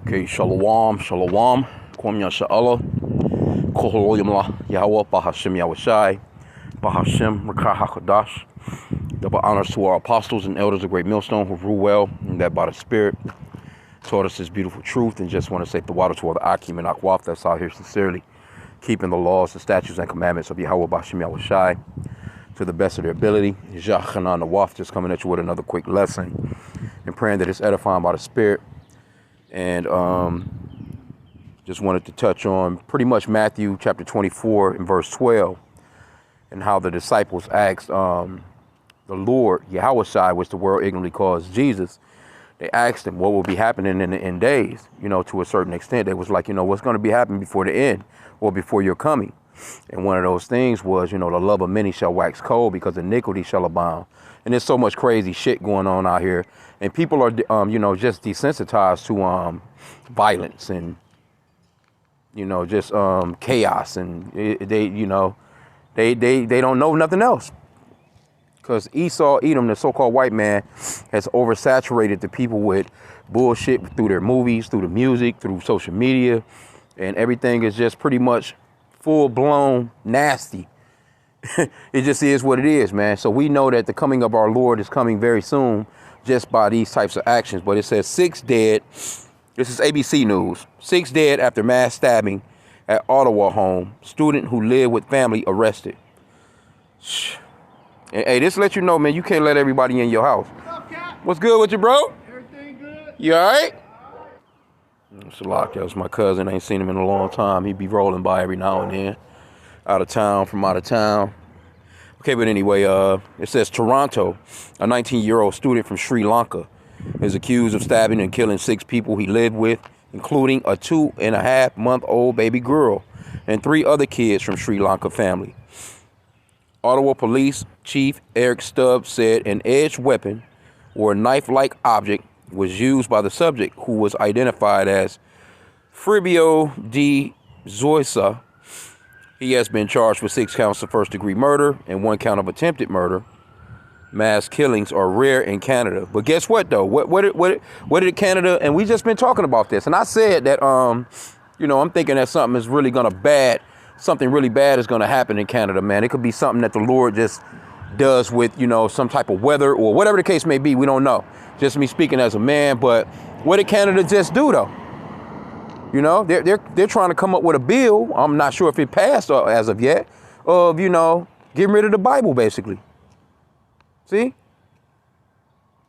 Okay, shalom, shalom, kwam yasha'Allah, koholoyamla Yahweh, Bahashem Yahushai, Bahashem Rakah HaKadosh. Double honors to our apostles and elders of Great Millstone who rule well, and that by the Spirit taught us this beautiful truth. And just want to say the water to all the H.I.M and Akwaf that's out here sincerely keeping the laws, the statutes, and commandments of Yahweh, Bahashem Yahushai to the best of their ability. Jachanan Nawaf just coming at you with another quick lesson and praying that it's edifying by the Spirit. And just wanted to touch on pretty much Matthew chapter 24 and verse 12 and how the disciples asked the Lord, Yahushai, which the world ignorantly calls Jesus. They asked him what will be happening in the end days, to a certain extent. They was like, what's going to be happening before the end or before your coming? And one of those things was, the love of many shall wax cold because iniquity shall abound. And there's so much crazy shit going on out here. And people are, just desensitized to violence and, just chaos. And they don't know nothing else. Because Esau, Edom, the so-called white man, has oversaturated the people with bullshit through their movies, through the music, through social media. And everything is just pretty much full-blown nasty. It just is what it is, man. So we know that the coming of our Lord is coming very soon just by these types of actions. But it says 6 dead. This is ABC News. 6 dead after mass stabbing at Ottawa home. Student who lived with family arrested. And, hey, this lets you know, man, you can't let everybody in your house. What's up, Cap? What's good with you, bro? Everything good? You all right? It's a lock. That was my cousin. I ain't seen him in a long time. He'd be rolling by every now and then. From out of town. Okay, but anyway, it says Toronto, a 19-year-old student from Sri Lanka, is accused of stabbing and killing 6 people he lived with, including a 2.5-month-old baby girl and 3 other kids from Sri Lanka family. Ottawa Police Chief Eric Stubbs said an edged weapon or a knife-like object was used by the subject, who was identified as Fribio de Zoysa. He has been charged with 6 counts of first-degree murder and 1 count of attempted murder. Mass killings are rare in Canada. But guess what, though? What did Canada... And we just been talking about this. And I said that, I'm thinking that something really bad is going to happen in Canada, man. It could be something that the Lord just does with, some type of weather or whatever the case may be. We don't know. Just me speaking as a man. But what did Canada just do, though? They're trying to come up with a bill. I'm not sure if it passed as of yet. Of, getting rid of the Bible, basically. See?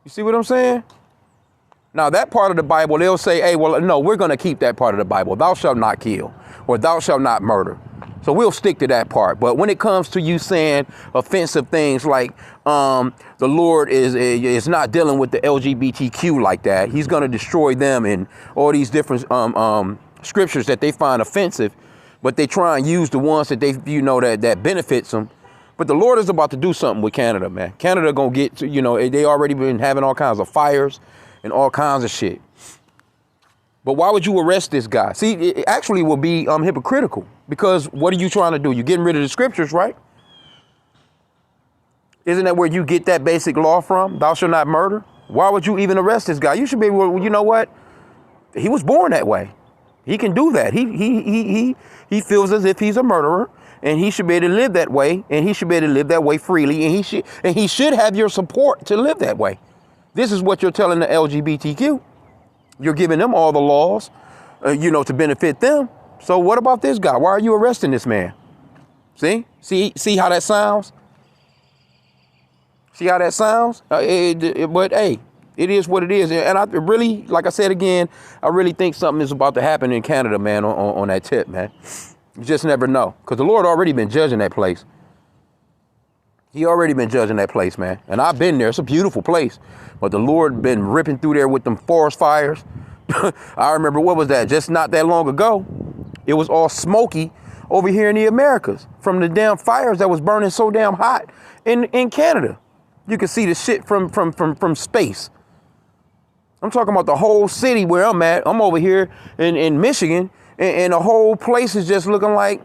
You see what I'm saying? Now, that part of the Bible, they'll say, hey, well, no, we're going to keep that part of the Bible. Thou shalt not kill, or thou shalt not murder. So we'll stick to that part. But when it comes to you saying offensive things like the Lord is not dealing with the LGBTQ like that, he's going to destroy them, and all these different scriptures that they find offensive, but they try and use the ones that they that benefits them. But the Lord is about to do something with Canada, man. Canada gonna get to, they already been having all kinds of fires and all kinds of shit. But why would you arrest this guy? See, it actually will be hypocritical, because what are you trying to do? You're getting rid of the scriptures, right? Isn't that where you get that basic law from? Thou shalt not murder. Why would you even arrest this guy? You should be able, well, you know what? He was born that way. He can do that. He feels as if he's a murderer, and he should be able to live that way, and he should be able to live that way freely, and he should have your support to live that way. This is what you're telling the LGBTQ. You're giving them all the laws, to benefit them. So what about this guy? Why are you arresting this man? See how that sounds? See how that sounds? But hey, it is what it is. And I really, like I said again, I really think something is about to happen in Canada, man, on that tip, man. You just never know. Because the Lord already been judging that place. He already been judging that place, man. And I've been there. It's a beautiful place. But the Lord been ripping through there with them forest fires. I remember, what was that? Just not that long ago. It was all smoky over here in the Americas from the damn fires that was burning so damn hot in Canada. You can see the shit from space. I'm talking about the whole city where I'm at. I'm over here in Michigan, and the whole place is just looking like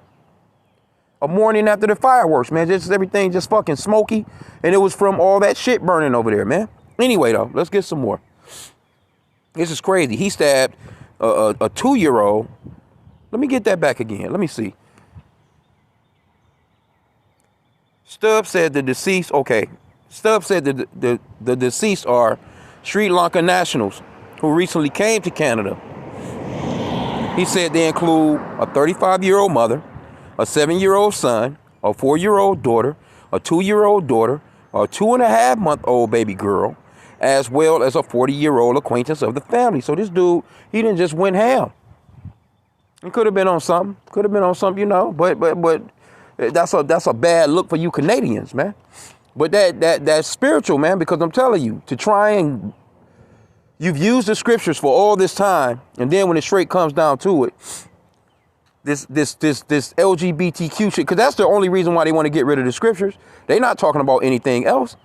a morning after the fireworks, man. Just everything just fucking smoky. And it was from all that shit burning over there, man. Anyway, though, let's get some more. This is crazy. He stabbed a 2-year-old. Let me get that back again. Let me see. Stubbs said the deceased, okay. Stubbs said that the deceased are Sri Lankan nationals who recently came to Canada. He said they include a 35-year-old mother, a 7-year-old son, a 4-year-old daughter, a 2-year-old daughter, a 2.5-month-old baby girl, as well as a 40-year-old acquaintance of the family. So this dude, he didn't just went ham. It could have been on something. Could have been on something, you know. But that's a bad look for you Canadians, man. But that's spiritual, man, because I'm telling you, to try and you've used the scriptures for all this time, and then when it straight comes down to it, this LGBTQ shit, because that's the only reason why they want to get rid of the scriptures. They're not talking about anything else.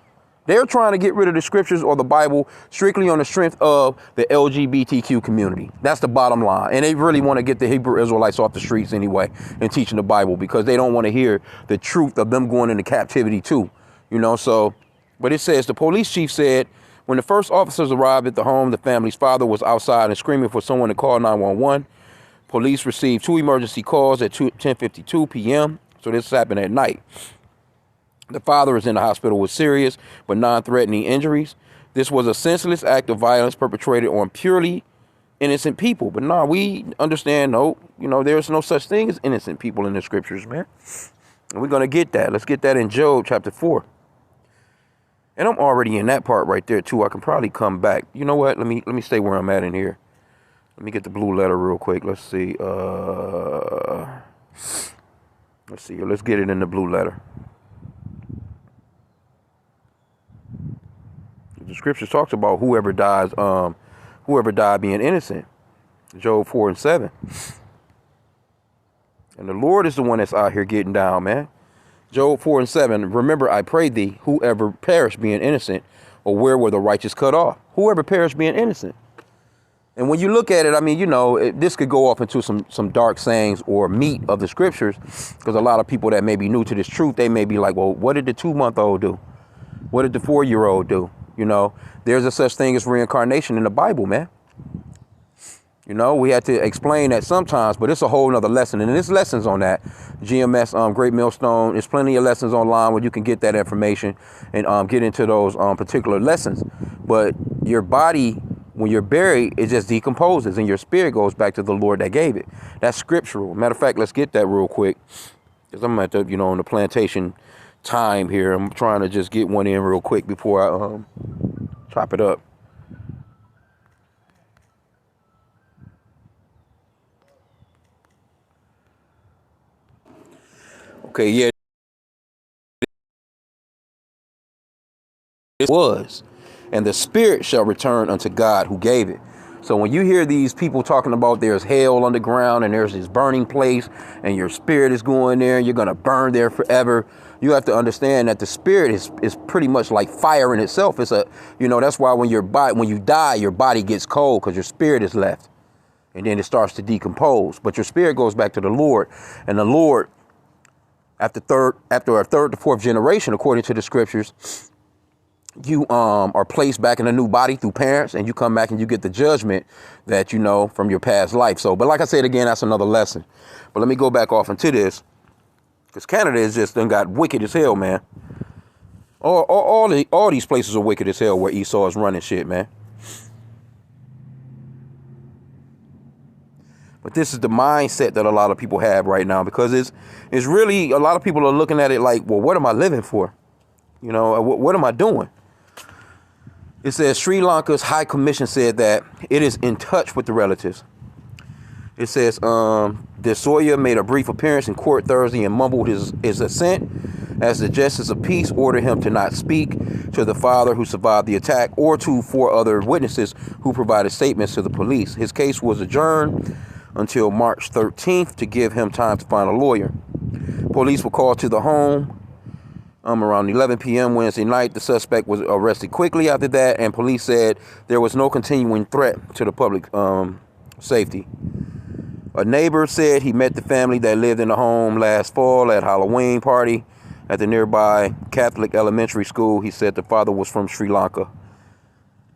They're trying to get rid of the scriptures or the Bible strictly on the strength of the LGBTQ community. That's the bottom line. And they really want to get the Hebrew Israelites off the streets anyway and teaching the Bible, because they don't want to hear the truth of them going into captivity too. You know, so, but it says the police chief said when the first officers arrived at the home, the family's father was outside and screaming for someone to call 911. Police received 2 emergency calls at 10:52 p.m. So this happened at night. The father is in the hospital with serious but non-threatening injuries. This was a senseless act of violence perpetrated on purely innocent people. But nah, we understand, no, you know, there's no such thing as innocent people in the scriptures, man. And we're going to get that. Let's get that in Job chapter 4. And I'm already in that part right there too. I can probably come back. You know what? Let me stay where I'm at in here. Let me get the blue letter real quick. Let's see. Let's see. Let's get it in the blue letter. The scripture talks about whoever died being innocent. Job 4:7. And the Lord is the one that's out here getting down, man. Job 4:7. Remember, I pray thee, whoever perished being innocent, or where were the righteous cut off? Whoever perished being innocent. And when you look at it, I mean, you know, this could go off into some dark sayings or meat of the scriptures, because a lot of people that may be new to this truth, they may be like, well, what did the 2-month-old do? What did the 4-year-old do? You know, there's a such thing as reincarnation in the Bible, man. You know, we had to explain that sometimes, but it's a whole nother lesson. And there's lessons on that. GMS, Great Millstone, there's plenty of lessons online where you can get that information and get into those particular lessons. But your body, when you're buried, it just decomposes and your spirit goes back to the Lord that gave it. That's scriptural. Matter of fact, let's get that real quick, because I'm at the, you know, on the plantation time here. I'm trying to just get one in real quick before I chop it up. Okay, yeah, it was, and the spirit shall return unto God who gave it. So when you hear these people talking about there's hell underground and there's this burning place and your spirit is going there and you're going to burn there forever, you have to understand that the spirit is pretty much like fire in itself. It's a, you know, that's why when you die, your body gets cold because your spirit is left, and then it starts to decompose. But your spirit goes back to the Lord, and the Lord, after a third to fourth generation, according to the scriptures, you are placed back in a new body through parents, and you come back and you get the judgment that you know from your past life. So, but like I said again, that's another lesson. But let me go back off into this, because Canada is just done got wicked as hell, man. All these places are wicked as hell where Esau is running shit, man. But this is the mindset that a lot of people have right now, because it's really, a lot of people are looking at it like, well, what am I living for? You know, what am I doing? It says Sri Lanka's High Commission said that it is in touch with the relatives. It says De Soya made a brief appearance in court Thursday and mumbled his assent as the justice of peace ordered him to not speak to the father who survived the attack or to 4 other witnesses who provided statements to the police. His case was adjourned until March 13th to give him time to find a lawyer. Police were called to the home around 11 p.m. Wednesday night. The suspect was arrested quickly after that, and police said there was no continuing threat to the public safety. A neighbor said he met the family that lived in the home last fall at Halloween party at the nearby Catholic elementary school. He said the father was from Sri Lanka.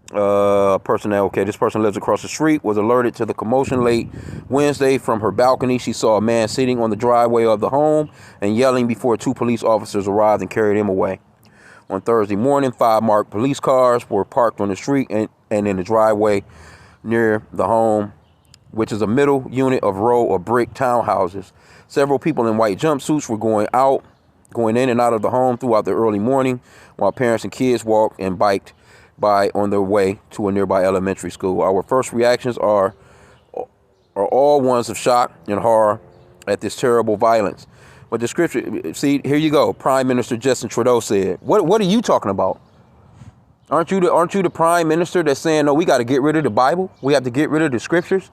Personnel. Okay, this person lives across the street. Was alerted to the commotion late Wednesday from her balcony. She saw a man sitting on the driveway of the home and yelling before 2 police officers arrived and carried him away. On Thursday morning, 5 marked police cars were parked on the street and in the driveway near the home, which is a middle unit of row of brick townhouses. Several people in white jumpsuits were going in and out of the home throughout the early morning, while parents and kids walked and biked by on their way to a nearby elementary school. Our first reactions are all ones of shock and horror at this terrible violence. But the scripture, see, here you go. Prime Minister Justin Trudeau said, what are you talking about? Aren't you the prime minister that's saying, no, we got to get rid of the Bible? We have to get rid of the scriptures?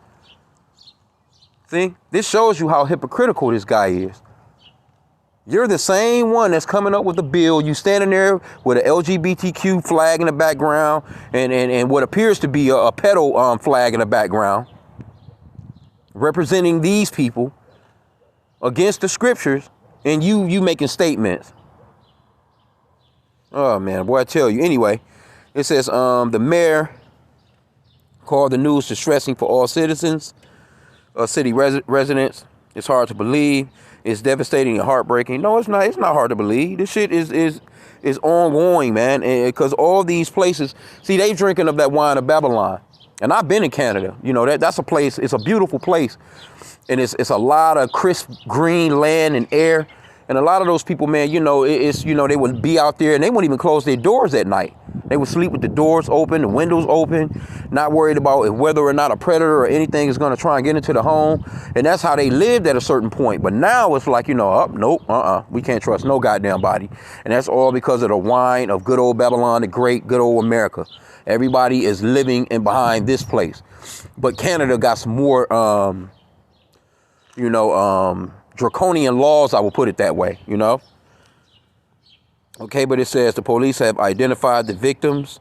See, this shows you how hypocritical this guy is. You're the same one that's coming up with a bill. You standing there with an LGBTQ flag in the background and what appears to be a pedo flag in the background, representing these people against the scriptures, and you making statements. Oh man, boy, I tell you. Anyway, it says the mayor called the news distressing for all citizens, city residents. It's hard to believe. It's devastating and heartbreaking. No, it's not. It's not hard to believe. This shit is ongoing, man. Because all these places, see, they drinking of that wine of Babylon. And I've been in Canada. You know, that's a place. It's a beautiful place. And it's a lot of crisp green land and air. And a lot of those people, man, you know, they would be out there and they wouldn't even close their doors at night. They would sleep with the doors open, the windows open, not worried about whether or not a predator or anything is going to try and get into the home. And that's how they lived at a certain point. But now it's like, you know, nope, we can't trust no goddamn body. And that's all because of the wine of good old Babylon, the great, good old America. Everybody is living in behind this place. But Canada got some more, draconian laws, I will put it that way, you know. Okay, but it says the police have identified the victims.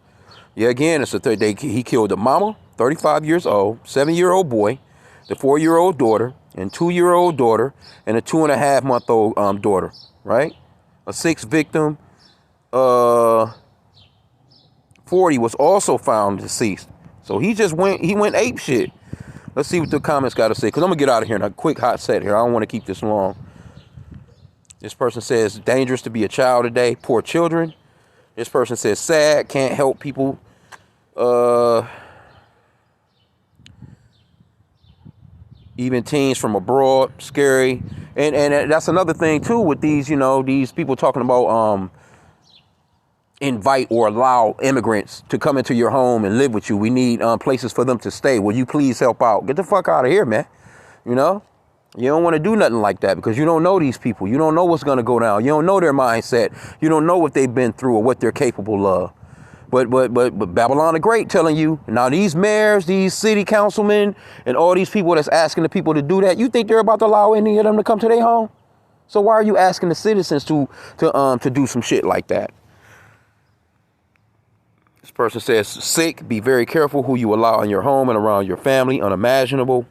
Yeah, again, it's he killed the mama, 35 years old, 7-year-old boy, the 4-year-old daughter, and 2-year-old daughter, and a 2.5-month-old daughter, right? A 6th victim, 40, was also found deceased. So he went ape shit. Let's see what the comments got to say, because I'm going to get out of here in a quick hot set here. I don't want to keep this long. This person says, dangerous to be a child today. Poor children. This person says, sad, can't help people. Even teens from abroad, scary. And that's another thing, too, with these, you know, these people talking about invite or allow immigrants to come into your home and live with you. We need places for them to stay. Will you please help out? Get the fuck out of here, man. You know, you don't want to do nothing like that because you don't know these people. You don't know what's going to go down. You don't know their mindset. You don't know what they've been through or what they're capable of. But Babylon the Great telling you, now these mayors, these city councilmen, and all these people that's asking the people to do that, you think they're about to allow any of them to come to their home? So why are you asking the citizens to do some shit like that? This person says, sick, be very careful who you allow in your home and around your family, unimaginable.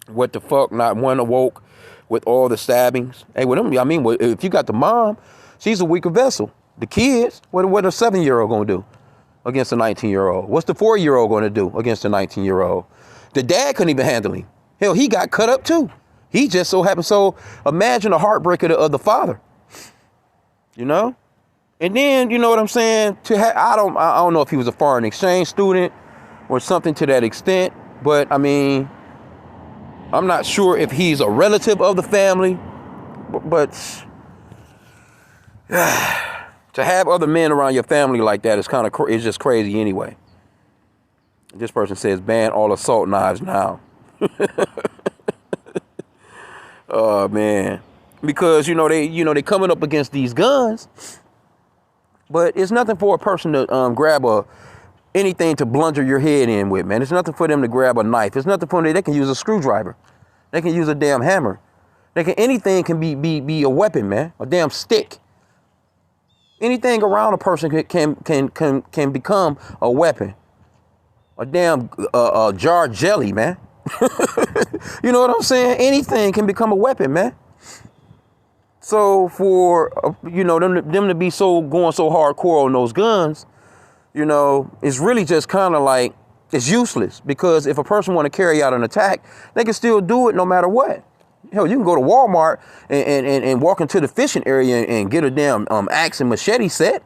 What the fuck, not one awoke with all the stabbings. Hey, with them, I mean, if you got the mom, she's a weaker vessel. The kids, what a 7-year-old gonna do against a 19-year-old? What's the 4-year-old gonna do against a 19-year-old? The dad couldn't even handle him. Hell, he got cut up too. He just so happened. So imagine the heartbreak of the father, you know? And then, you know what I'm saying? I don't know if he was a foreign exchange student or something to that extent, but I mean, I'm not sure if he's a relative of the family, but to have other men around your family like that is it's just crazy anyway. This person says ban all assault knives now. Oh man, because they coming up against these guns. But it's nothing for a person to grab anything to blunder your head in with, man. It's nothing for them to grab a knife. It's nothing for them. They can use a screwdriver. They can use a damn hammer. Anything can be a weapon, man. A damn stick. Anything around a person can become a weapon. A damn jar of jelly, man. You know what I'm saying? Anything can become a weapon, man. So for them to be going so hardcore on those guns, it's really just kind of like, it's useless, because if a person want to carry out an attack, they can still do it no matter what. Hell, you can go to Walmart and walk into the fishing area and get a damn axe and machete set.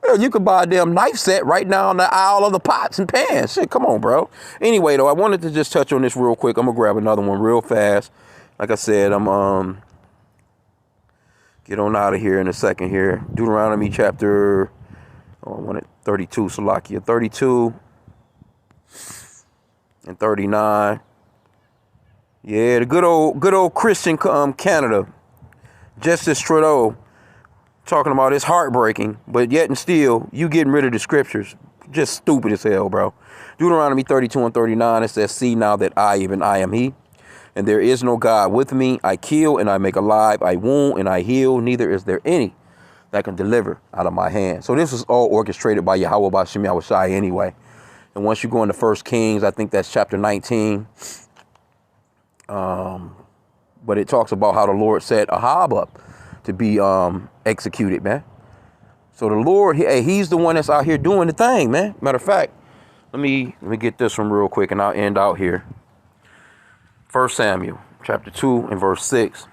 Hell, you could buy a damn knife set right now in the aisle of the pots and pans. Shit, come on, bro. Anyway, though, I wanted to just touch on this real quick. I'm going to grab another one real fast. Like I said, I'm get on out of here in a second here. Deuteronomy chapter 32, Salakia, 32 and 39. Yeah, the good old Christian Canada, Justice Trudeau, talking about it's heartbreaking, but yet and still, you getting rid of the scriptures. Just stupid as hell, bro. Deuteronomy 32 and 39, it says, see now that I, even I am he, and there is no God with me. I kill and I make alive. I wound and I heal. Neither is there any that can deliver out of my hand. So this is all orchestrated by Yahweh B'Shem Yahushai anyway. And once you go into 1 Kings, I think that's chapter 19. But it talks about how the Lord set Ahab up to be executed, man. So the Lord, he's the one that's out here doing the thing, man. Matter of fact, let me get this one real quick and I'll end out here. 1 Samuel chapter 2 and verse 6.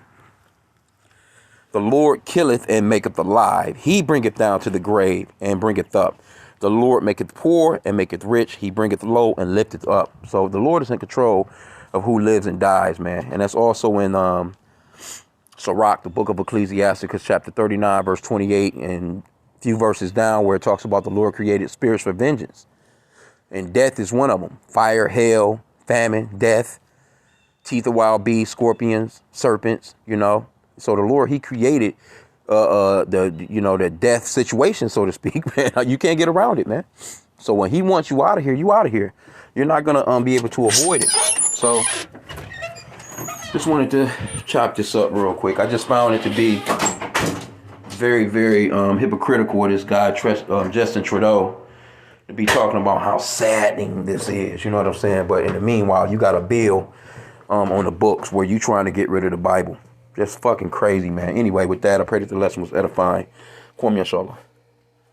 The Lord killeth and maketh alive. He bringeth down to the grave and bringeth up. The Lord maketh poor and maketh rich. He bringeth low and lifteth up. So the Lord is in control of who lives and dies, man. And that's also in Sirach, the book of Ecclesiasticus, chapter 39, verse 28, and a few verses down where it talks about the Lord created spirits for vengeance. And death is one of them. Fire, hail, famine, death, teeth of wild beasts, scorpions, serpents, So the Lord, he created the death situation, so to speak, man. You can't get around it, man. So when he wants you out of here, you out of here. You're not going to be able to avoid it. So just wanted to chop this up real quick. I just found it to be very, very hypocritical of this guy, Justin Trudeau, to be talking about how saddening this is. You know what I'm saying? But in the meanwhile, you got a bill on the books where you trying to get rid of the Bible. Just fucking crazy, man. Anyway, with that, I pray that the lesson was edifying. Kwam Yashallah.